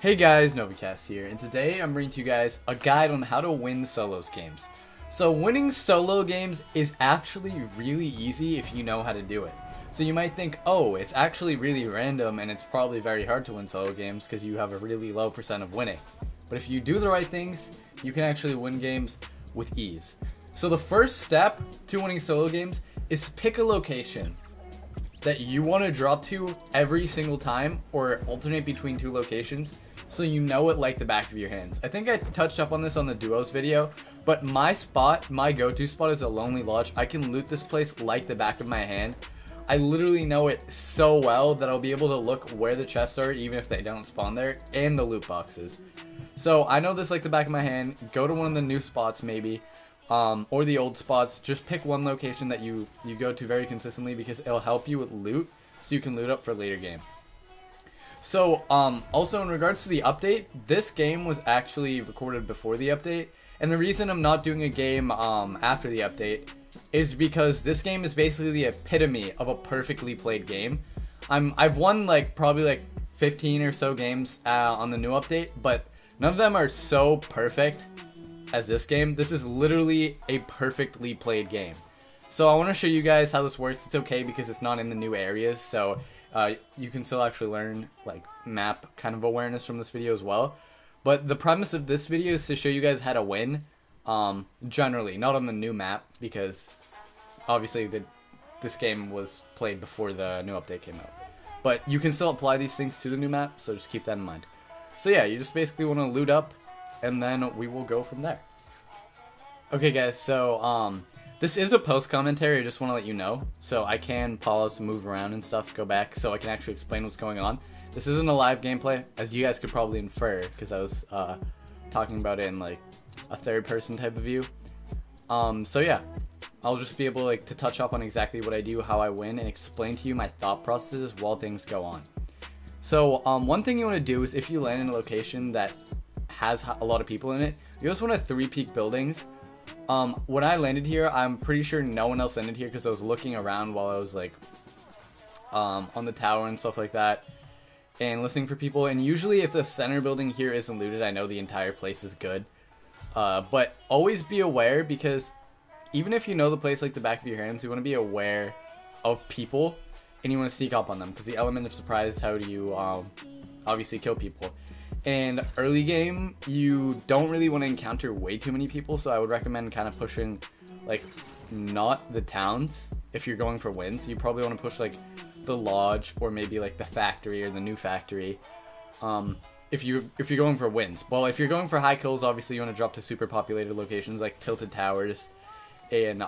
Hey guys, Novicast here, and today I'm bringing to you guys a guide on how to win solos games. So winning solo games is actually really easy if you know how to do it. So you might think, oh, it's actually really random and it's probably very hard to win solo games because you have a really low percent of winning. But if you do the right things, you can actually win games with ease. So the first step to winning solo games is pick a location that you want to drop to every single time or alternate between two locations so you know it like the back of your hands. I think I touched up on this on the duos video, but my go-to spot is a Lonely Lodge. I can loot this place like the back of my hand. I literally know it so well that I'll be able to look where the chests are even if they don't spawn there, and the loot boxes. So I know this like the back of my hand. Go to one of the new spots maybe, or the old spots. Just pick one location that you go to very consistently because it'll help you with loot so you can loot up for later game. So also in regards to the update, this game was actually recorded before the update, and the reason I'm not doing a game after the update is because this game is basically the epitome of a perfectly played game. I've won probably 15 or so games on the new update, but none of them are so perfect as this game. This is literally a perfectly played game. So I want to show you guys how this works. It's okay because it's not in the new areas, so you can still actually learn map kind of awareness from this video as well. But the premise of this video is to show you guys how to win, generally, not on the new map, because obviously this game was played before the new update came out. But you can still apply these things to the new map, so just keep that in mind. So yeah, you just basically want to loot up, and then we will go from there. Okay guys, so this is a post commentary, I just want to let you know. So I can pause, move around and stuff, go back so I can actually explain what's going on. This isn't a live gameplay, as you guys could probably infer, because I was talking about it in a third person type of view. So yeah, I'll just be able to touch up on exactly what I do, how I win, and explain to you my thought processes while things go on. So one thing you want to do is if you land in a location that has a lot of people in it, you just want to three-peak buildings. When I landed here, I'm pretty sure no one else landed here because I was looking around while I was on the tower and stuff like that and listening for people. And usually if the center building here isn't looted, I know the entire place is good. But always be aware, because even if you know the place like the back of your hands, you want to be aware of people and you want to sneak up on them, because the element of surprise is how do you obviously kill people. And early game, you don't really want to encounter way too many people, so I would recommend kind of pushing, not the towns if you're going for wins. You probably want to push, the lodge, or maybe, the factory, or the new factory, if you're going for wins. Well, if you're going for high kills, obviously you want to drop to super populated locations, like Tilted Towers, and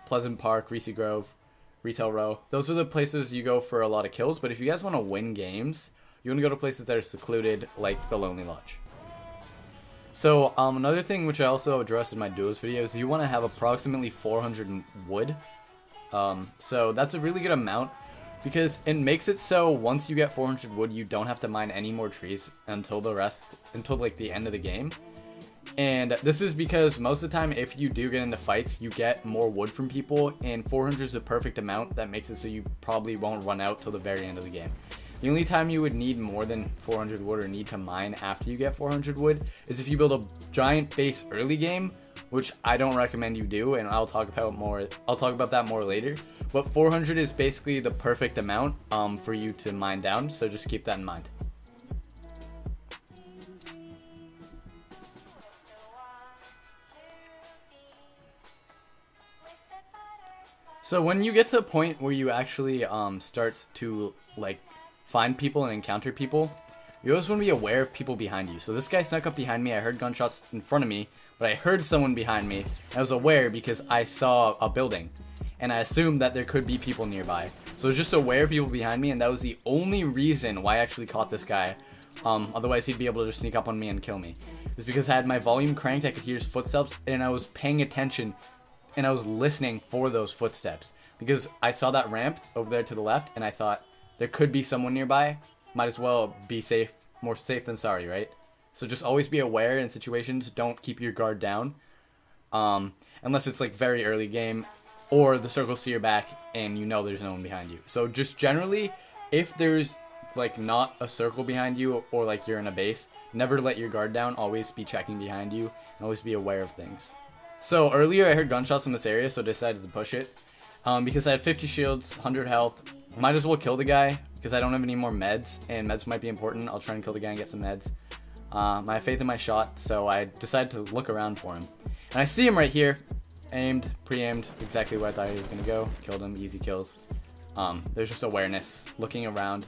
Pleasant Park, Reese Grove, Retail Row. Those are the places you go for a lot of kills, but if you guys want to win games, you want to go to places that are secluded, like the Lonely Lodge. So, another thing which I also addressed in my duos video is you want to have approximately 400 wood. So that's a really good amount, because it makes it so once you get 400 wood, you don't have to mine any more trees until the end of the game. And this is because most of the time, if you do get into fights, you get more wood from people, and 400 is the perfect amount that makes it so you probably won't run out till the very end of the game. The only time you would need more than 400 wood or need to mine after you get 400 wood is if you build a giant base early game, which I don't recommend you do, and I'll talk about that more later. But 400 is basically the perfect amount for you to mine down, so just keep that in mind. So when you get to a point where you actually start to find people and encounter people, you always want to be aware of people behind you. So this guy snuck up behind me. I heard gunshots in front of me, but I heard someone behind me. I was aware because I saw a building, and I assumed that there could be people nearby. So I was just aware of people behind me, and that was the only reason why I actually caught this guy. Otherwise, he'd be able to just sneak up on me and kill me. It was because I had my volume cranked, I could hear his footsteps, and I was paying attention, and I was listening for those footsteps. Because I saw that ramp over there to the left, and I thought, there could be someone nearby. Might as well be safe, more safe than sorry, right? So just always be aware in situations. Don't keep your guard down. Unless it's very early game, or the circle's to your back and you know there's no one behind you. So just generally, if there's not a circle behind you, or you're in a base, never let your guard down, always be checking behind you, and always be aware of things. So earlier I heard gunshots in this area, so I decided to push it. Because I had 50 shields, 100 health, might as well kill the guy, because I don't have any more meds, and meds might be important. I'll try and kill the guy and get some meds. I have faith in my shot, so I decided to look around for him. And I see him right here, aimed, pre-aimed, exactly where I thought he was going to go. Killed him, easy kills. There's just awareness, looking around.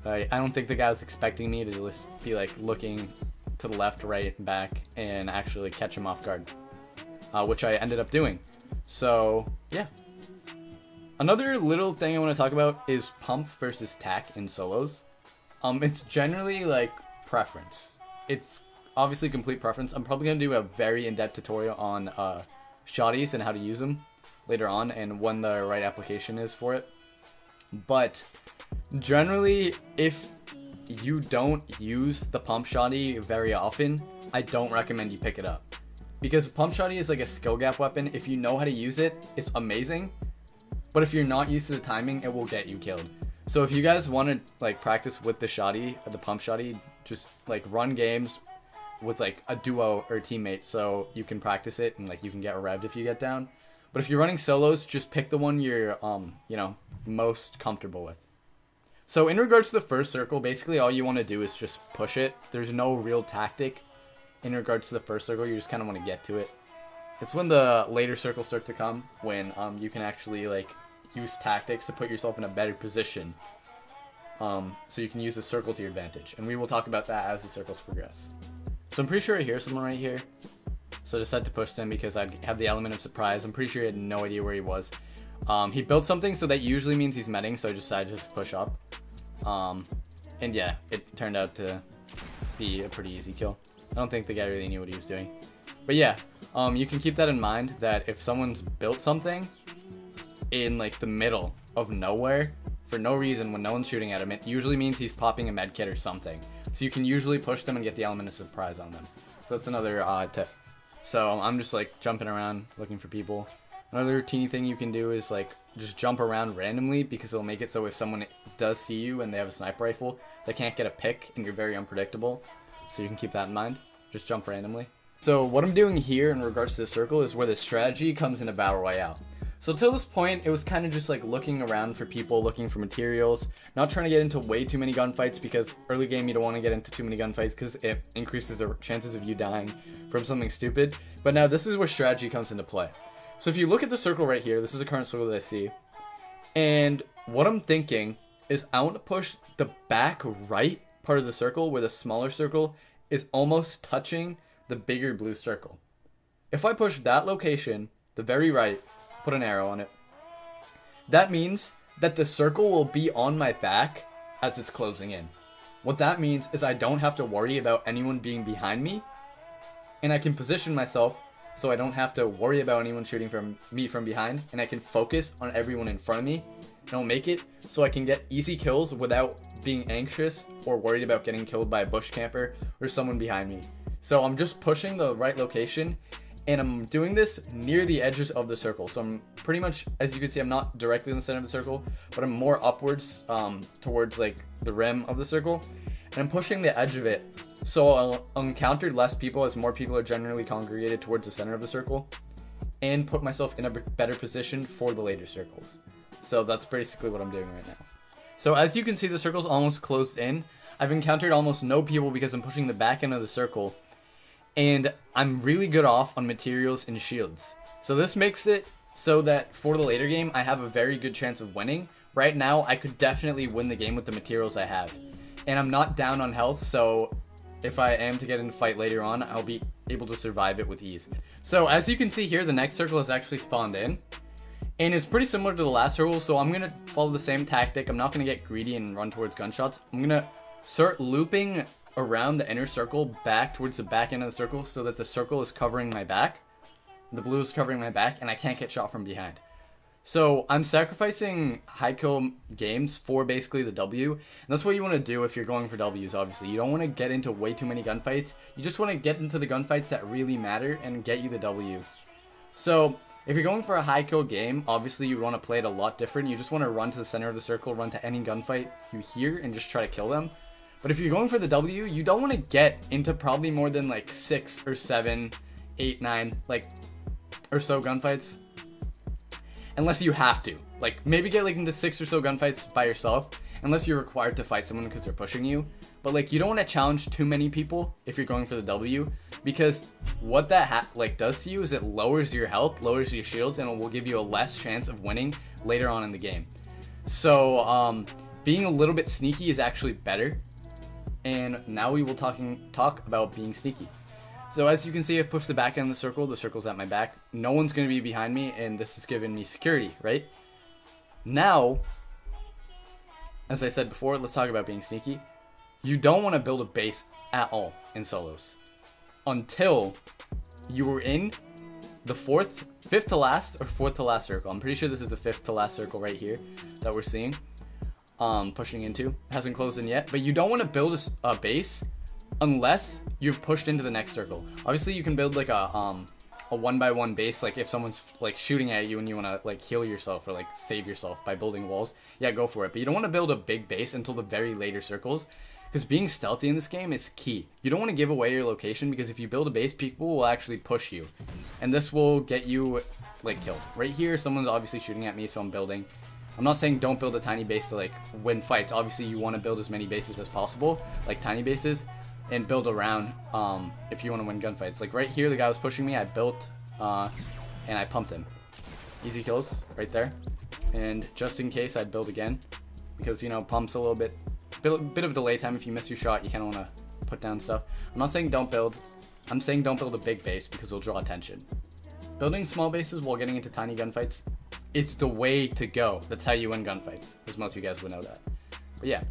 I don't think the guy was expecting me to just be like looking to the left, right, back, and actually catch him off guard, which I ended up doing. So yeah. Another little thing I want to talk about is pump versus tac in solos. It's generally like preference. It's obviously complete preference. I'm probably going to do a very in-depth tutorial on shotties and how to use them later on and when the right application is for it. But generally, if you don't use the pump shotty very often, I don't recommend you pick it up. Because pump shotty is like a skill gap weapon. If you know how to use it, it's amazing. But if you're not used to the timing, it will get you killed. So if you guys want to like practice with the shotty, the pump shotty, just like run games with like a duo or a teammate so you can practice it and like you can get revved if you get down. But if you're running solos, just pick the one you're you know, most comfortable with. So in regards to the first circle, basically all you want to do is just push it. There's no real tactic in regards to the first circle. You just kind of want to get to it. It's when the later circles start to come, when you can actually like use tactics to put yourself in a better position, so you can use the circle to your advantage. And we will talk about that as the circles progress. So I'm pretty sure I hear someone right here, so I decided to push him because I have the element of surprise. I'm pretty sure he had no idea where he was. He built something, so that usually means he's medding, so I decided just to push up. And yeah, it turned out to be a pretty easy kill. I don't think the guy really knew what he was doing. But yeah, you can keep that in mind, that if someone's built something in like the middle of nowhere for no reason when no one's shooting at him, it usually means he's popping a med kit or something. So you can usually push them and get the element of surprise on them. So that's another tip. So I'm just like jumping around looking for people. Another teeny thing you can do is like just jump around randomly, because it'll make it so if someone does see you and they have a sniper rifle, they can't get a pick and you're very unpredictable. So you can keep that in mind. Just jump randomly. So what I'm doing here in regards to the circle is where the strategy comes into Battle Royale. So till this point, it was kind of just like looking around for people, looking for materials, not trying to get into way too many gunfights, because early game you don't want to get into too many gunfights because it increases the chances of you dying from something stupid. But now this is where strategy comes into play. So if you look at the circle right here, this is the current circle that I see. And what I'm thinking is I want to push the back right part of the circle where the smaller circle is almost touching the bigger blue circle. If I push that location, the very right, put an arrow on it, that means that the circle will be on my back as it's closing in. What that means is I don't have to worry about anyone being behind me, and I can position myself so I don't have to worry about anyone shooting from me from behind, and I can focus on everyone in front of me, and I'll make it so I can get easy kills without being anxious or worried about getting killed by a bush camper or someone behind me. So I'm just pushing the right location, and I'm doing this near the edges of the circle. So I'm pretty much, as you can see, I'm not directly in the center of the circle, but I'm more upwards towards like the rim of the circle, and I'm pushing the edge of it so I'll encounter less people as more people are generally congregated towards the center of the circle, and put myself in a better position for the later circles. So that's basically what I'm doing right now. So as you can see, the circle's almost closed in. I've encountered almost no people because I'm pushing the back end of the circle, and I'm really good off on materials and shields. So this makes it so that for the later game, I have a very good chance of winning. Right now, I could definitely win the game with the materials I have. And I'm not down on health, so if I am to get in a fight later on, I'll be able to survive it with ease. So as you can see here, the next circle has actually spawned in. And it's pretty similar to the last circle, so I'm going to follow the same tactic. I'm not going to get greedy and run towards gunshots. I'm going to start looping around the inner circle back towards the back end of the circle so that the circle is covering my back. The blue is covering my back, and I can't get shot from behind. So I'm sacrificing high kill games for basically the W. And that's what you want to do if you're going for Ws, obviously. You don't want to get into way too many gunfights. You just want to get into the gunfights that really matter and get you the W. So if you're going for a high kill game, obviously you want to play it a lot different. You just want to run to the center of the circle, run to any gunfight you hear, and just try to kill them. But if you're going for the W, you don't want to get into probably more than like 6 or 7, 8, 9, like, or so gunfights. Unless you have to. Like, maybe get like into 6 or so gunfights by yourself, unless you're required to fight someone because they're pushing you. But like, you don't want to challenge too many people if you're going for the W, because what that does to you is it lowers your health, lowers your shields, and it will give you a less chance of winning later on in the game. So being a little bit sneaky is actually better. And now we will talk about being sneaky. So as you can see, I've pushed the back end of the circle's at my back. No one's going to be behind me, and this has given me security, right? Now, as I said before, let's talk about being sneaky. You don't want to build a base at all in solos until you are in the fifth to last or fourth to last circle. I'm pretty sure this is the fifth to last circle right here that we're seeing. Pushing into. Hasn't closed in yet, but you don't want to build a base unless you've pushed into the next circle. Obviously, you can build like a 1x1 base, like if someone's like shooting at you and you want to like heal yourself or like save yourself by building walls. Yeah, go for it. But you don't want to build a big base until the very later circles, because being stealthy in this game is key. You don't want to give away your location, because if you build a base, people will actually push you, and this will get you like killed. Right here, someone's obviously shooting at me, so I'm building. I'm not saying don't build a tiny base to like win fights. Obviously, you want to build as many bases as possible, like tiny bases, and build around if you want to win gunfights. Like right here, the guy was pushing me. I built and I pumped him. Easy kills right there. And just in case, I'd build again, because you know pumps a little bit of delay time. If you miss your shot, you kind of want to put down stuff. I'm not saying don't build. I'm saying don't build a big base, because it'll draw attention. Building small bases while getting into tiny gunfights, it's the way to go. That's how you win gunfights, because most of you guys would know that. But yeah,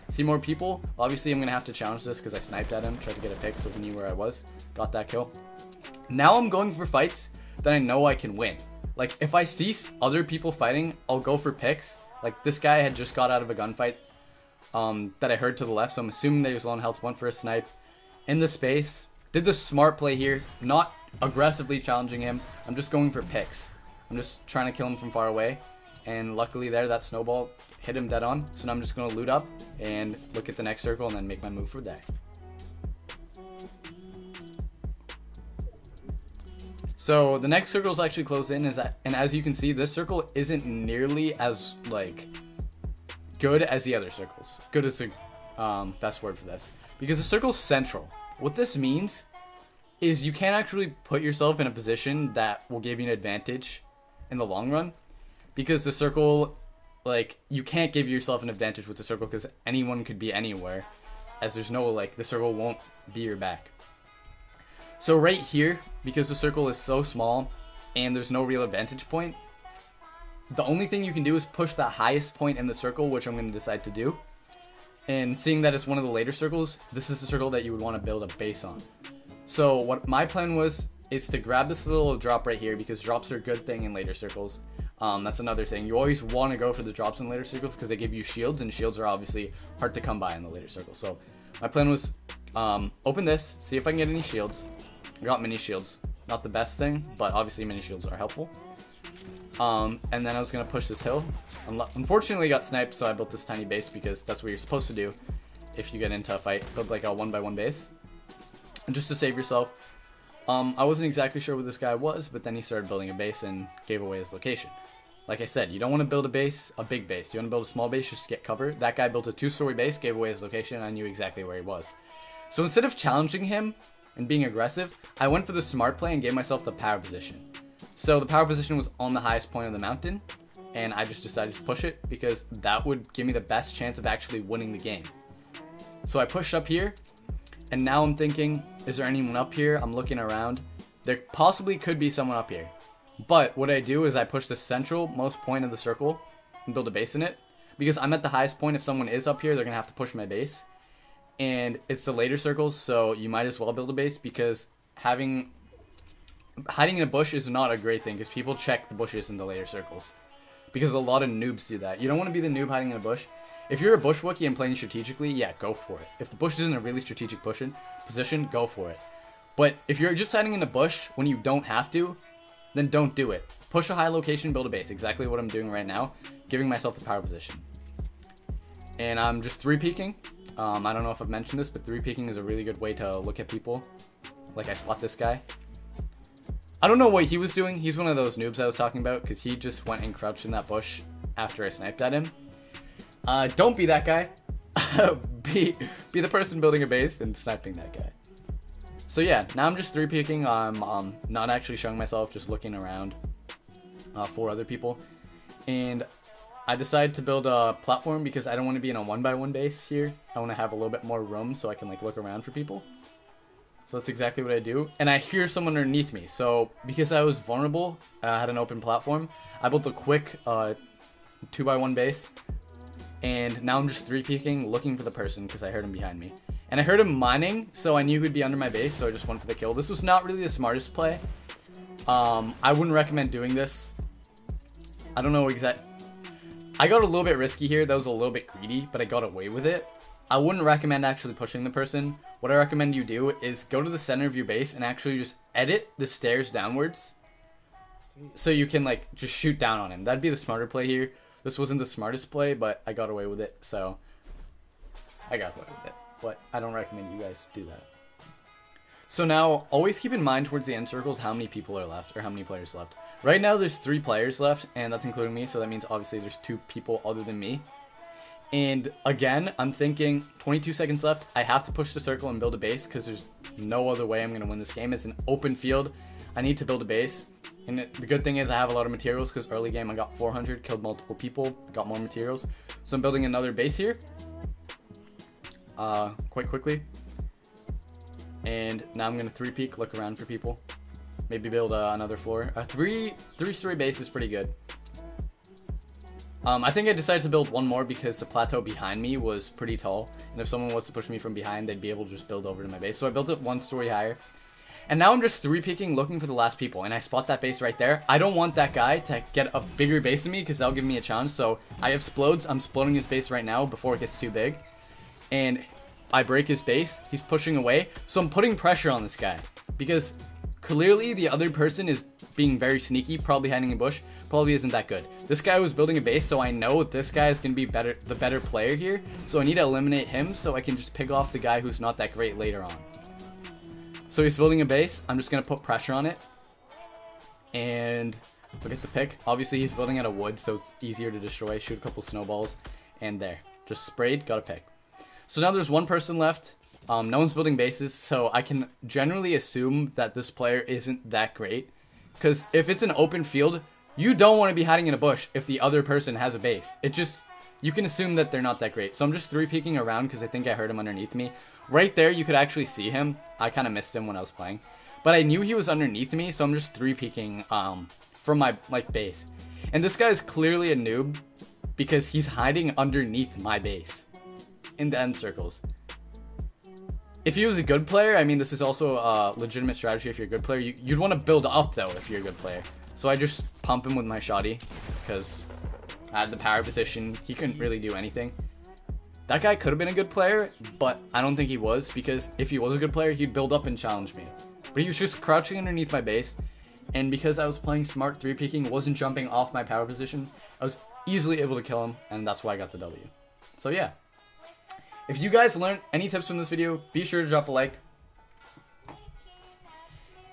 see more people. Obviously, I'm going to have to challenge this because I sniped at him, tried to get a pick so he knew where I was. Got that kill. Now I'm going for fights that I know I can win. Like, if I see other people fighting, I'll go for picks. Like, this guy had just got out of a gunfight that I heard to the left, so I'm assuming that he was low on health. Went for a snipe in the space. Did the smart play here, not aggressively challenging him. I'm just going for picks. I'm just trying to kill him from far away, and luckily there, that snowball hit him dead on. So now I'm just going to loot up and look at the next circle and then make my move for that. So the next circle is actually closed in, and as you can see, this circle isn't nearly as like good as the other circles. Good is the best word for this, because the circle's central. What this means is you can't actually put yourself in a position that will give you an advantage in the long run, because the circle, like, you can't give yourself an advantage with the circle, because anyone could be anywhere, as there's no, like, the circle won't be your back. So right here, because the circle is so small and there's no real advantage point, the only thing you can do is push the highest point in the circle, which I'm going to decide to do. And seeing that it's one of the later circles, this is the circle that you would want to build a base on. So what my plan was is to grab this little drop right here, because drops are a good thing in later circles. That's another thing. You always want to go for the drops in later circles, because they give you shields, and shields are obviously hard to come by in the later circles. So my plan was open this, see if I can get any shields. I got mini shields. Not the best thing, but obviously mini shields are helpful. And then I was going to push this hill. Unfortunately, I got sniped, so I built this tiny base, because that's what you're supposed to do if you get into a fight. Build like a 1x1 base. And just to save yourself. I wasn't exactly sure where this guy was, but then he started building a base and gave away his location. Like I said, you don't want to build a base, a big base. You want to build a small base just to get cover. That guy built a 2-story base, gave away his location, and I knew exactly where he was. So instead of challenging him and being aggressive, I went for the smart play and gave myself the power position. So the power position was on the highest point of the mountain, and I just decided to push it, because that would give me the best chance of actually winning the game. So I pushed up here, and now I'm thinking, is there anyone up here? I'm looking around. There possibly could be someone up here. But what I do is I push the central most point of the circle and build a base in it, because I'm at the highest point. If someone is up here, they're going to have to push my base. And it's the later circles, so you might as well build a base, because hiding in a bush is not a great thing, because people check the bushes in the later circles. Because a lot of noobs do that. You don't want to be the noob hiding in a bush. If you're a bush Wookiee and playing strategically, yeah, go for it. If the bush is in a really strategic position, go for it. But if you're just hiding in a bush when you don't have to, then don't do it. Push a high location, build a base. Exactly what I'm doing right now, giving myself the power position. And I'm just 3-peeking. I don't know if I've mentioned this, but 3-peeking is a really good way to look at people. Like, I spot this guy. I don't know what he was doing. He's one of those noobs I was talking about, because he just went and crouched in that bush after I sniped at him. Don't be that guy. be the person building a base and sniping that guy. So yeah, now I'm just 3-peeking. I'm not actually showing myself, just looking around for other people. And I decided to build a platform because I don't want to be in a 1x1 base here. I want to have a little bit more room so I can like look around for people. So that's exactly what I do. And I hear someone underneath me. So because I was vulnerable, I had an open platform, I built a quick 2x1 base. And now I'm just 3-peeking, looking for the person because I heard him behind me. And I heard him mining, so I knew he'd be under my base, so I just went for the kill. This was not really the smartest play. I wouldn't recommend doing this. I don't know exactly. I got a little bit risky here. That was a little bit greedy, but I got away with it. I wouldn't recommend actually pushing the person. What I recommend you do is go to the center of your base and actually just edit the stairs downwards. So you can like just shoot down on him. That'd be the smarter play here. This wasn't the smartest play, but I got away with it. So I got away with it. But I don't recommend you guys do that. So now, always keep in mind towards the end circles how many people are left, or how many players left. Right now there's 3 players left, and that's including me, so that means obviously there's 2 people other than me. And again, I'm thinking 22 seconds left, I have to push the circle and build a base, because there's no other way I'm going to win this game. It's an open field, I need to build a base. And the good thing is I have a lot of materials, because early game I got 400, killed multiple people, got more materials. So I'm building another base here, quite quickly. And now I'm going to 3-peek, look around for people. Maybe build another floor. A 3-story base is pretty good. I think I decided to build one more because the plateau behind me was pretty tall. And if someone was to push me from behind, they'd be able to just build over to my base. So I built it 1 story higher. And now I'm just 3-peeking, looking for the last people. And I spot that base right there. I don't want that guy to get a bigger base than me because that'll give me a challenge. So I have splodes. I'm sploding his base right now before it gets too big. And I break his base. He's pushing away. So I'm putting pressure on this guy. Because clearly the other person is being very sneaky, probably hiding in a bush, probably isn't that good. This guy was building a base, so I know this guy is going to be the better player here. So I need to eliminate him so I can just pick off the guy who's not that great later on. So he's building a base. I'm just going to put pressure on it. And look at the pick. Obviously he's building out of wood, so it's easier to destroy. Shoot a couple snowballs. And there. Just sprayed, got a pick. So now there's 1 person left. No one's building bases, so I can generally assume that this player isn't that great. Because if it's an open field, you don't want to be hiding in a bush if the other person has a base. You can assume that they're not that great. So I'm just 3-peeking around because I think I heard him underneath me. Right there, you could actually see him. I kind of missed him when I was playing. But I knew he was underneath me, so I'm just 3-peeking from my base. And this guy is clearly a noob because he's hiding underneath my base in the end circles. If he was a good player, I mean, this is also a legitimate strategy if you're a good player. You'd want to build up, though, if you're a good player. So I just pump him with my shoddy because I had the power position. He couldn't really do anything. That guy could have been a good player, but I don't think he was, because if he was a good player, he'd build up and challenge me. But he was just crouching underneath my base, and because I was playing smart 3-peeking, wasn't jumping off my power position, I was easily able to kill him, and that's why I got the W. So yeah. If you guys learned any tips from this video, be sure to drop a like.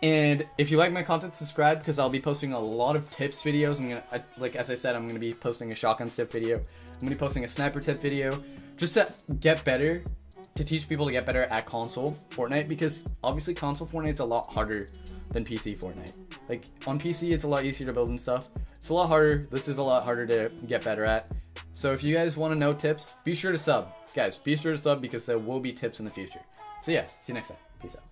And if you like my content, subscribe, because I'll be posting a lot of tips videos. Like as I said, I'm gonna be posting a shotgun tip video. I'm gonna be posting a sniper tip video, just to get better, to teach people to get better at console Fortnite, because obviously console Fortnite's a lot harder than PC Fortnite. Like on PC, it's a lot easier to build and stuff. It's a lot harder. This is a lot harder to get better at. So if you guys want to know tips, be sure to sub. Guys, be sure to sub because there will be tips in the future. So yeah, see you next time. Peace out.